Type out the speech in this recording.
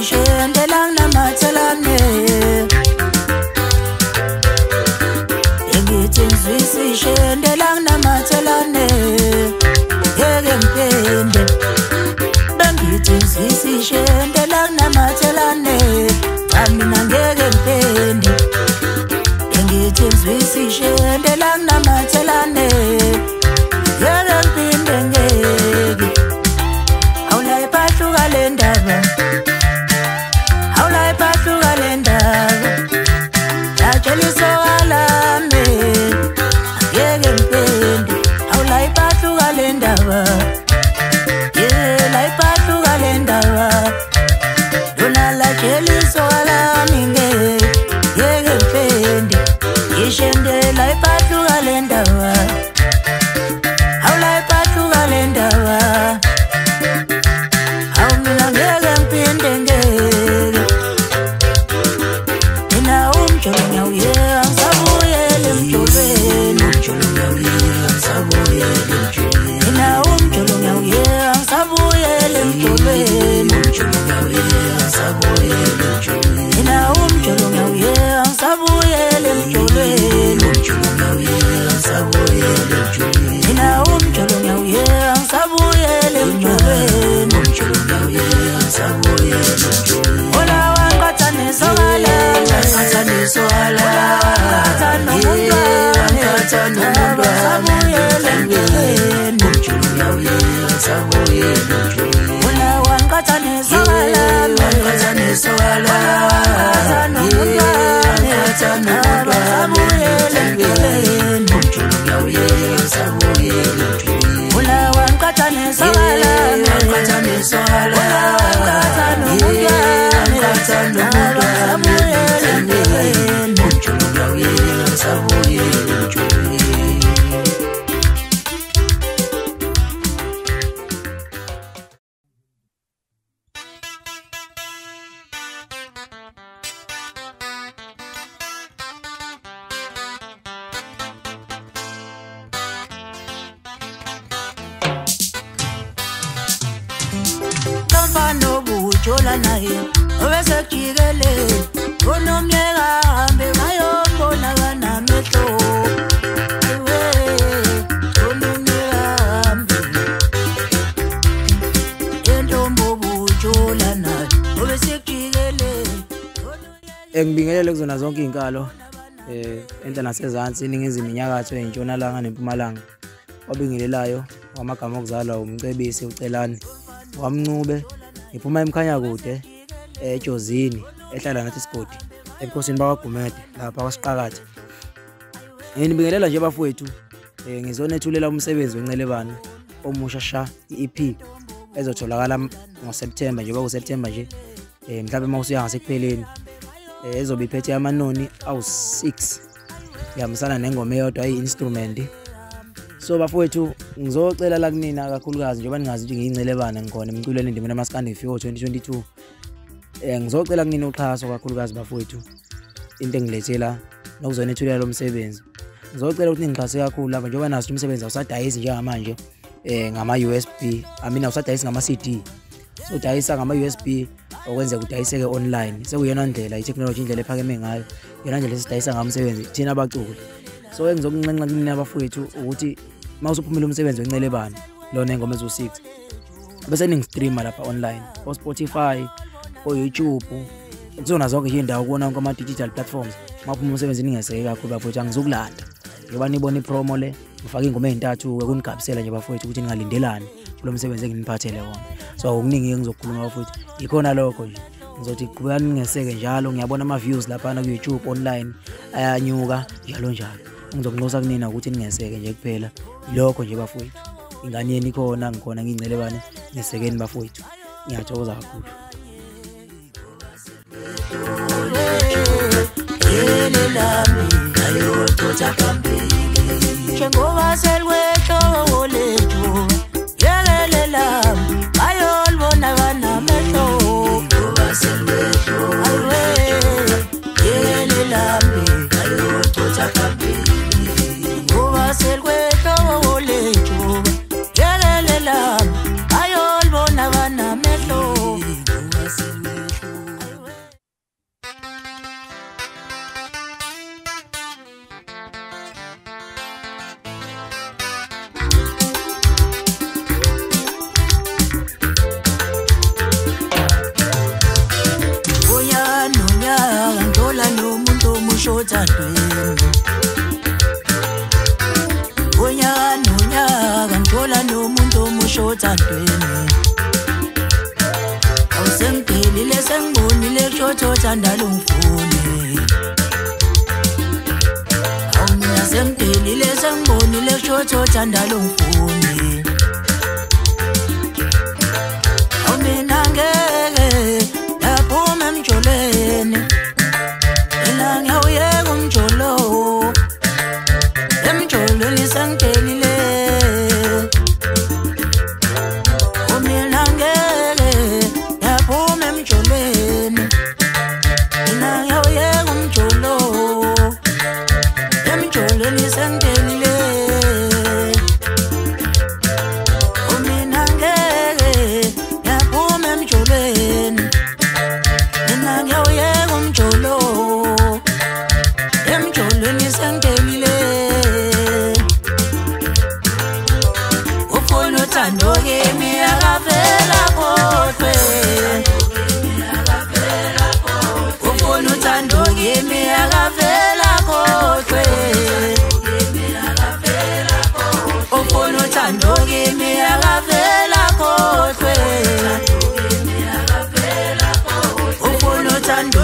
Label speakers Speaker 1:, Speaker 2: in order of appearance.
Speaker 1: sishe lang na matsalane Engithi ngizwisishe lang na matsalane Ngeke ngipende Bengithi ngizwisishe lang na matsalane Mina ngeke ngipende Engithi ngizwisishe lang na matsalane Ngeke ngipende ngeke Awula iphathuka le ndaba Awula iphathuka le ndaba Yatshela isoka lami Ngeke ngipende Awula iphathuka le ndaba La iphathuka le ndaba Lona latshela isoka lami ngeke ngipende Ngishende la iphathuka le ndaba Awula iphathuka le ndaba Jola naye obese kigele onomyeka hambe mayombona kana metho onomyeka hambe entombo bujola naye obese kigele
Speaker 2: Ngibingelele kuzona zonke izinkalo enta nasezantsi iningizimu inyakatho entshonalanga nempumalanga obingelelayo wamagama okuzalwa umcebisi ucelani wamncube iphuma emkhanya kude eJozini ehlala nathi isigodi ebukhosini bakwaGumede lapha kwaSiqakathe. Ngibingelela nje bafowethu ngizonethulela umsebenzi wencelebane omusha sha iEP ezotholakala ngoSeptember njengoba kuSeptember nje mhlawumbe mawusiya ngasekupheleni ezobe iphethe amanoni awu6 yamisana nengoma eyodwa i-instrument. So bafowethu ngizocela la kunina kakhulukazi njengoba ningazi ukuthi ngiyincelebane ngikhona emculweni endimeni amaskandi ifika 2022 ngizocela kunina uxhaso kakhulukazi bafowethu into engilethela nokuzonethulela lo msebenzi. Ngizocela ukuthi ningixhase kakhulu lapha njengoba nazi umsebenzi awusadayisi njengamanje ngama USB awusadayisi ngama CD. So dayisa ngama USB okwenzeka udayiseke online sekuyena ndlela i-technology indlela ephakeme ngayo yona ndlela esidayisa ngamsebenzi thina abaculi. So engizokunxenxa kunina abafowethu ukuthi mawusuphumile umsebenzi wencelebane lona ingoma ezo6 bese ningistreama lapha online ko Spotify ko YouTube kuzona zonke nje indawo kuona konke ama digital platforms. Mawuphuma umsebenzi ningeseke kakhulu bafowethu angizokulanda ngoba nibona ipromo le ngifaka ingoma ezintathu ukunigabisela nje bafowethu ukuthi ningalindelani kulo msebenzi enginiphathele wona. So okuningi engizokukhuluma bafowethu ikhona lokho nje ngizothi qhubeka ningeseke njalo. Ngiyabona ama views lapha na ku YouTube online ayanyuka njalo ngizokunxosa kunina ukuthi ningeseke nje kuphela lokho nje bafowethu. Ingane yeni khona ngikhona ngiyincelebane ngesekeni bafowethu. Ngiyathokoza kakhulu.
Speaker 1: Njengoba selwetho lethu yelelelami bayolibona kanamehlo ngoba selwetho yelelelami ayothatha phambili ngoba selwetho lethu yelelelami bayolibona kanamehlo othandweni unyaka nonyaka ngithola nomuntu omusha othandweni awusengiphelile sengibonile kusho othanda lo ngifuni awumina sengiphelile sengibonile kusho othanda lo ngifuni awumina ngeke yaphuma emjoleni ela ngiyawuyeka umjolo emjolweni sengiphelile awumina ngeke yaphuma emjoleni ela ngiyawuyeka umjolo emjolweni sengiphelile awumina ngeke yaphuma emjoleni ela ngiyawuyeka umjolo emjolweni sengiphelile ufuna uthando kimi akavela kodwa ufuna uthando kimi akavela kodwa ufuna uthando kimi akavela kodwa ufuna uthando